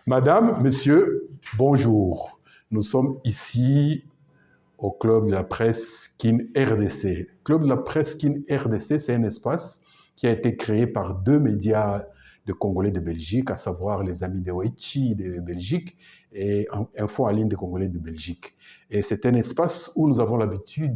Madame, monsieur, bonjour. Nous sommes ici au Club de la Presse Kin RDC. Club de la Presse Kin RDC, c'est un espace qui a été créé par deux médias de Congolais de Belgique, à savoir les Amis de Oichi de Belgique et Info en ligne de Congolais de Belgique. Et c'est un espace où nous avons l'habitude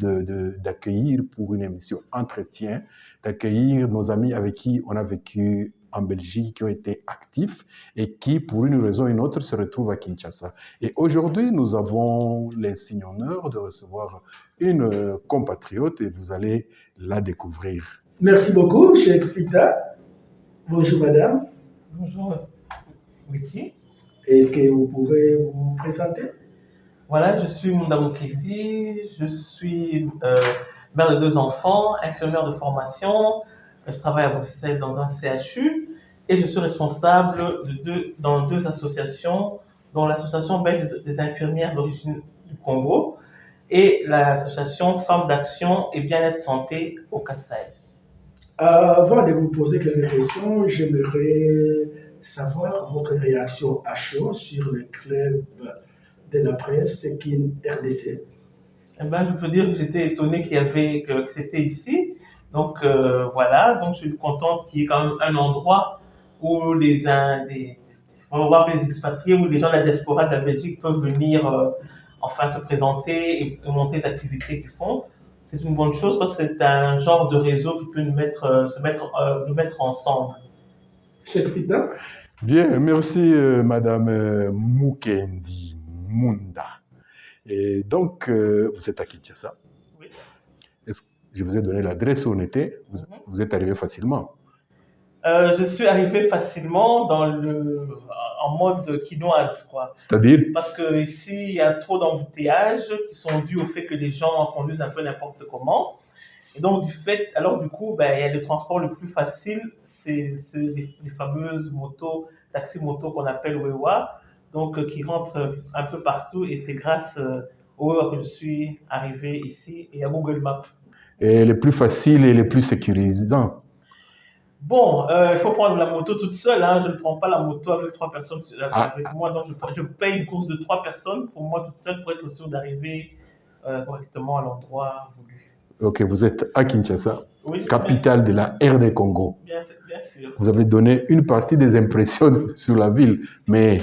d'accueillir pour une émission entretien, d'accueillir nos amis avec qui on a vécu en Belgique, qui ont été actifs et qui, pour une raison ou une autre, se retrouvent à Kinshasa. Et aujourd'hui, nous avons l'insigne honneur de recevoir une compatriote et vous allez la découvrir. Merci beaucoup, Cheikh Fita. Bonjour, madame. Bonjour, Witi. Est-ce que vous pouvez vous présenter? Voilà, je suis Munda Mukedi, je suis mère de 2 enfants, infirmière de formation, je travaille à Bruxelles dans un CHU et je suis responsable dans 2 associations, dont l'association belge des infirmières d'origine du Congo et l'association Femmes d'Action et Bien-être Santé au Kasaï. Avant de vous poser quelques questions, j'aimerais savoir votre réaction à chaud sur le club de la presse Kin RDC. Eh ben, je peux dire que j'étais étonné que c'était ici. Donc voilà, donc je suis contente qu'il y ait quand même un endroit où on va appeler les expatriés, où les gens de la diaspora de la Belgique peuvent venir enfin se présenter et montrer les activités qu'ils font. C'est une bonne chose parce que c'est un genre de réseau qui peut nous mettre ensemble. Cheikh Fita. Bien, merci Madame Mukendi Munda. Et donc, vous êtes à Kinshasa. Oui. Je vous ai donné l'adresse où on était. Vous êtes arrivé facilement. Je suis arrivé facilement en mode quinoise, quoi. C'est-à-dire? Parce que ici, il y a trop d'embouteillages qui sont dus au fait que les gens conduisent un peu n'importe comment. Et donc, du coup, il y a le transport le plus facile, c'est les fameuses motos, taxi-motos qu'on appelle Wewa, donc qui rentrent un peu partout. Et c'est grâce au Wewa que je suis arrivé ici et à Google Maps. Et les plus faciles et les plus sécurisants. Bon, il faut prendre la moto toute seule, hein. Je ne prends pas la moto avec 3 personnes avec moi, donc je paye une course de 3 personnes pour moi toute seule pour être sûr d'arriver correctement à l'endroit voulu. Ok, vous êtes à Kinshasa, oui, capitale de la RD Congo. Bien sûr. Vous avez donné une partie des impressions sur la ville, mais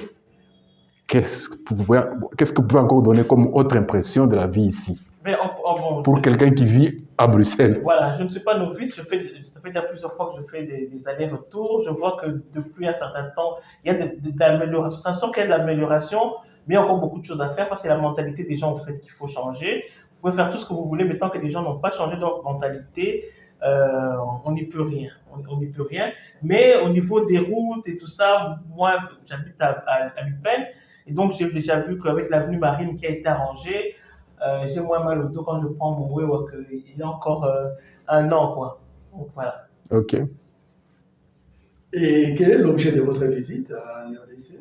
qu'est-ce que vous pouvez encore donner comme autre impression de la vie ici? Pour quelqu'un qui vit à Bruxelles. Voilà, je ne suis pas novice, ça fait déjà plusieurs fois que je fais des allers-retours. Je vois que depuis un certain temps, il y a de l'amélioration. Ça sent qu'il y a de l'amélioration, mais il y a encore beaucoup de choses à faire parce que c'est la mentalité des gens en fait qu'il faut changer. Vous pouvez faire tout ce que vous voulez, mais tant que les gens n'ont pas changé leur mentalité, on n'y peut rien. On n'y peut rien. Mais au niveau des routes et tout ça, moi, j'habite à Lupin, et donc j'ai déjà vu qu'avec l'avenue Marine qui a été arrangée, j'ai moins mal au dos quand je prends mon Wewa qu'il y a encore 1 an, quoi. Donc voilà. Ok. Et quel est l'objet de votre visite à l'RDC?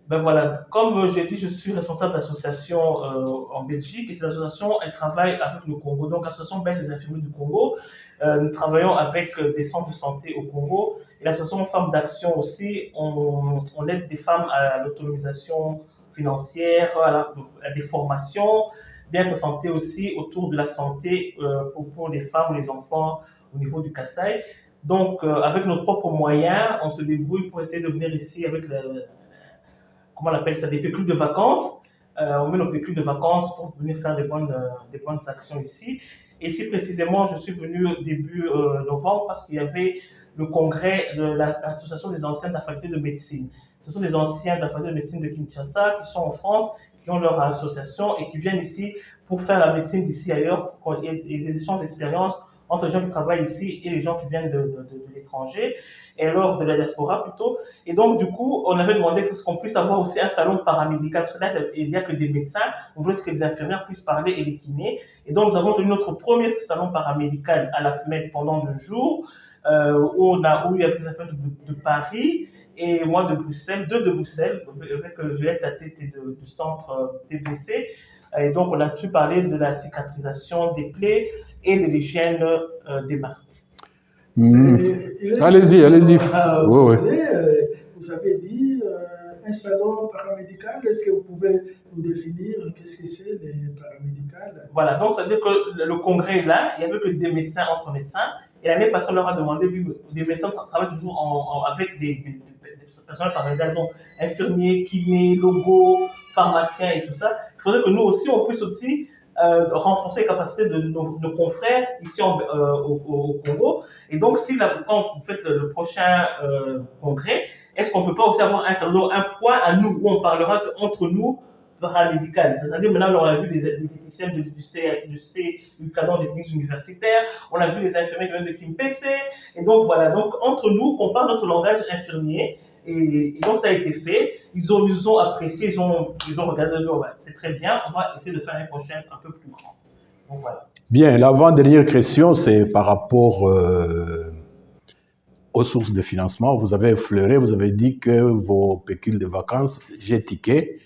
Ben voilà, comme j'ai dit, je suis responsable d'association en Belgique et cette association, elle travaille avec le Congo. Donc, l'association belge des infirmiers du Congo, nous travaillons avec des centres de santé au Congo. Et l'association Femmes d'Action aussi, on aide des femmes à l'autonomisation financière, à des formations, bien-être santé aussi autour de la santé pour les femmes ou les enfants au niveau du Kasaï. Donc, avec nos propres moyens, on se débrouille pour essayer de venir ici avec comment on appelle ça, des pécules de vacances. On met nos pécules de vacances pour venir faire des bonnes actions ici. Et ici, précisément, je suis venu au début novembre parce qu'il y avait le congrès de l'association des anciens de la faculté de médecine. Ce sont des anciens de la faculté de médecine de Kinshasa qui sont en France, qui ont leur association et qui viennent ici pour faire la médecine d'ici ailleurs et des échanges d'expériences entre les gens qui travaillent ici et les gens qui viennent de l'étranger, et alors de la diaspora plutôt. Et donc, du coup, on avait demandé qu'on puisse avoir aussi un salon paramédical, parce que là, il n'y a que des médecins, on voulait que les infirmières puissent parler et les kinés. Et donc, nous avons tenu notre premier salon paramédical à la FMED pendant 2 jours, où il y a des infirmières de Paris, et moi de Bruxelles, 2 de Bruxelles, avec Juliette Tatete du centre TBC. Et donc, on a pu parler de la cicatrisation des plaies et de l'hygiène des mains. Allez-y. Vous avez dit un salon paramédical. Est-ce que vous pouvez nous définir qu'est-ce que c'est les paramédicales? Voilà, donc ça veut dire que le congrès est là, il n'y avait que des médecins entre médecins. Et l'année passée, on leur a demandé, des médecins travaillent toujours avec des personnels paramédicaux, donc infirmiers, kinés, logos, pharmaciens et tout ça. Il faudrait que nous aussi, on puisse aussi renforcer les capacités de nos confrères ici au Congo. Et donc, quand vous faites le prochain congrès, est-ce qu'on ne peut pas aussi avoir un point à nous où on parlera entre nous paramédical. C'est-à-dire, maintenant, on a vu des diététiciens du CUCADON, des cliniques universitaires, on a vu des infirmiers qui viennent de KIMPC, et donc voilà, donc entre nous, qu'on parle notre langage infirmier, et donc ça a été fait, ils ont apprécié, ils ont regardé, ouais, c'est très bien, on va essayer de faire l'année prochaine un peu plus grand. Donc voilà. Bien, l'avant-dernière question, c'est par rapport aux sources de financement. Vous avez effleuré, vous avez dit que vos pécules de vacances, j'ai tiqué.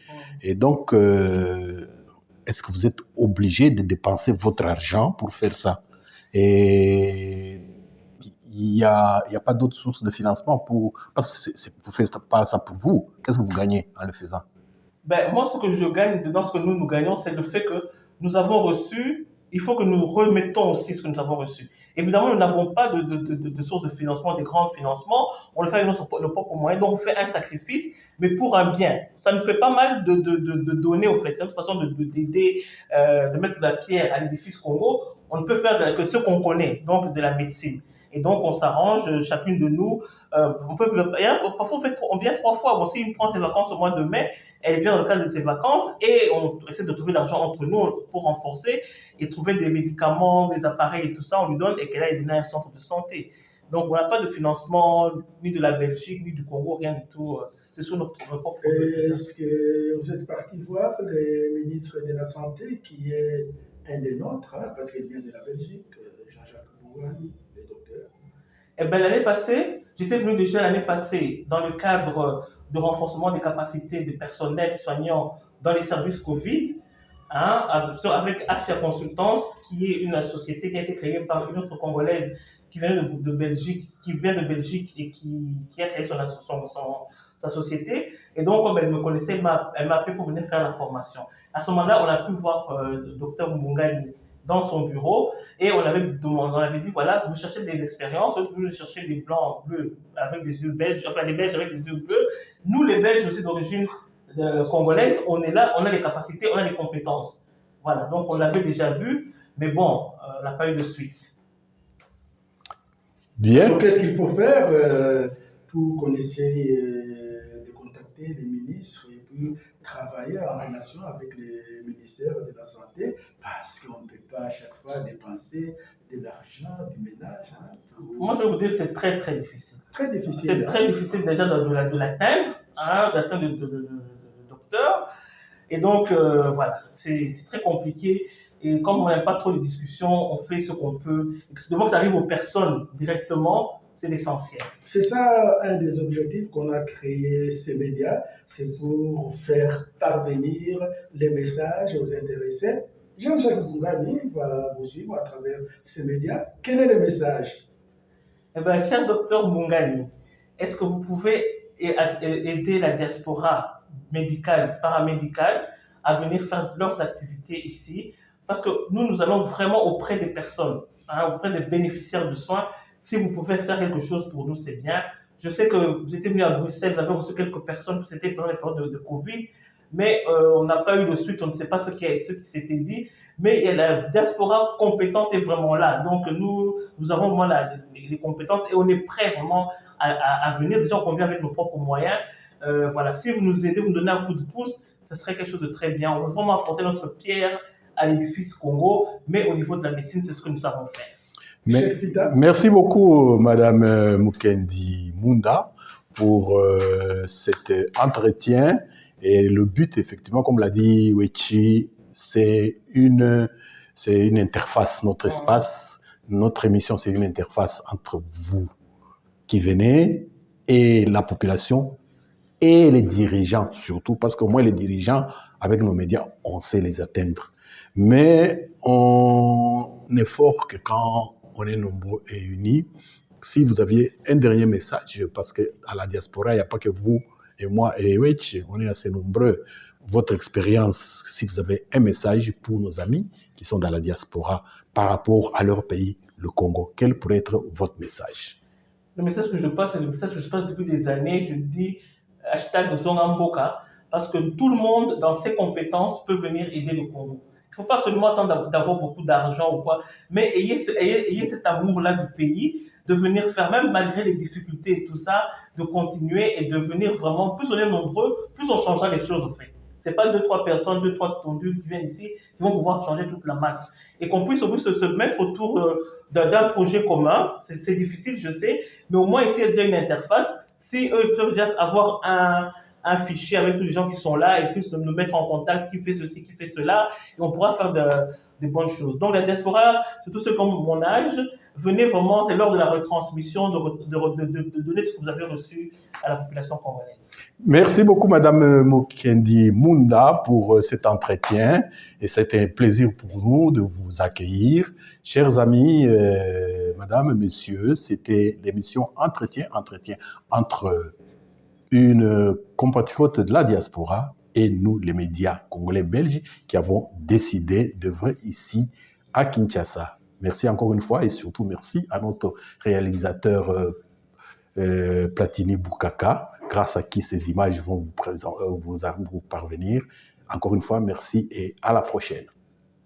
Et donc, est-ce que vous êtes obligé de dépenser votre argent pour faire ça? Et il n'y a pas d'autres sources de financement parce que vous ne faites pas ça pour vous. Qu'est-ce que vous gagnez en le faisant? Ben, moi, ce que je gagne dedans, ce que nous gagnons, c'est le fait que nous avons reçu, il faut que nous remettons aussi ce que nous avons reçu. Évidemment, nous n'avons pas de source de financement, de grands financements. On le fait avec nos propres moyens. Donc, on fait un sacrifice, mais pour un bien. Ça nous fait pas mal de donner, au fait. C'est une façon d'aider, de mettre de la pierre à l'édifice Congo. On ne peut faire que ce qu'on connaît, donc de la médecine. Et donc, on s'arrange, chacune de nous. Parfois, on vient 3 fois. Bon, si on prend ses vacances au mois de mai, elle vient dans le cadre de ses vacances et on essaie de trouver l'argent entre nous pour renforcer et trouver des médicaments, des appareils et tout ça, on lui donne et qu'elle aille donner à un centre de santé. Donc, on n'a pas de financement ni de la Belgique, ni du Congo, rien du tout. C'est sur notre propre budget. Est-ce que vous êtes parti voir le ministre de la Santé, qui est un des nôtres, hein, parce qu'il vient de la Belgique, Jean-Jacques Bourani, le docteur? Eh bien, l'année passée, j'étais venu déjà l'année passée dans le cadre de renforcement des capacités du personnel soignant dans les services Covid, hein, avec Afia Consultance, qui est une société qui a été créée par une autre Congolaise qui vient de Belgique, et qui a créé sa société. Et donc, comme elle me connaissait, elle m'a appelé pour venir faire la formation. À ce moment-là, on a pu voir le docteur Mbungani dans son bureau et on avait dit voilà, vous cherchez des expériences, vous cherchez des blancs bleus avec des yeux belges, enfin des belges avec des yeux bleus. Nous, les belges aussi d'origine congolaise, on est là, on a les capacités, on a les compétences. Voilà, donc on l'avait déjà vu, mais bon, on n'a pas eu de suite. Bien. Donc, qu'est-ce qu'il faut faire? Vous connaissez de contacter les ministres et puis travailler en relation avec les ministères de la Santé, parce qu'on ne peut pas à chaque fois dépenser de l'argent du ménage. Hein, Moi, je vais vous dire que c'est très, très difficile. Très difficile. C'est très difficile déjà de l'atteindre, hein, d'atteindre le docteur. Et donc, voilà, c'est très compliqué. Et comme on n'aime pas trop les discussions, on fait ce qu'on peut. De que ça arrive aux personnes directement, c'est l'essentiel. C'est ça un des objectifs qu'on a créé ces médias, c'est pour faire parvenir les messages aux intéressés. Jean-Jacques Bourani va vous suivre à travers ces médias. Quel est le message? Eh bien, cher docteur Mbungani, est-ce que vous pouvez aider la diaspora médicale, paramédicale à venir faire leurs activités ici? Parce que nous allons vraiment auprès des personnes, hein, auprès des bénéficiaires de soins. Si vous pouvez faire quelque chose pour nous, c'est bien. Je sais que vous étiez venu à Bruxelles, vous avez reçu quelques personnes, c'était pendant les périodes de Covid, mais on n'a pas eu de suite, on ne sait pas ce qui s'était dit, mais la diaspora compétente est vraiment là. Donc nous avons vraiment les compétences et on est prêt vraiment à venir. Déjà, on vient avec nos propres moyens. Voilà. Si vous nous aidez, vous nous donnez un coup de pouce, ce serait quelque chose de très bien. On veut vraiment apporter notre pierre à l'édifice Congo, mais au niveau de la médecine, c'est ce que nous savons faire. Merci beaucoup, Madame Mukendi Munda, pour cet entretien. Et le but, effectivement, comme l'a dit Wechi, c'est une interface, notre espace, notre émission, c'est une interface entre vous qui venez et la population et les dirigeants surtout, parce qu'au moins les dirigeants, avec nos médias, on sait les atteindre. Mais on est fort que quand on est nombreux et unis. Si vous aviez un dernier message, parce qu'à la diaspora, il n'y a pas que vous et moi et Ewech, on est assez nombreux. Votre expérience, si vous avez un message pour nos amis qui sont dans la diaspora par rapport à leur pays, le Congo, quel pourrait être votre message? Le message que je passe, c'est le message que je passe depuis des années. Je dis hashtag Zongamboka, parce que tout le monde, dans ses compétences, peut venir aider le Congo. Il ne faut pas absolument attendre d'avoir beaucoup d'argent ou quoi, mais ayez cet amour-là du pays, de venir faire, même malgré les difficultés et tout ça, de continuer et de venir vraiment, plus on est nombreux, plus on changera les choses en fait. Ce n'est pas deux, trois personnes, deux, trois tondus qui viennent ici, qui vont pouvoir changer toute la masse. Et qu'on puisse se mettre autour d'un projet commun, c'est difficile, je sais, mais au moins ici, il y a déjà une interface. Si eux peuvent déjà avoir un fichier avec tous les gens qui sont là et puissent nous mettre en contact, qui fait ceci, qui fait cela, et on pourra faire de bonnes choses. Donc la diaspora, surtout ceux comme mon âge, venez vraiment, c'est lors de la retransmission de donner ce que vous avez reçu à la population congolaise. Merci beaucoup, Madame Mokendi Munda, pour cet entretien. Et c'était un plaisir pour nous de vous accueillir. Chers amis, Madame, Messieurs, c'était l'émission Entretien entre une compatriote de la diaspora et nous, les médias congolais belges, qui avons décidé d'œuvrer ici à Kinshasa. Merci encore une fois et surtout merci à notre réalisateur Platini Boukaka, grâce à qui ces images vont vous parvenir. Encore une fois, merci et à la prochaine.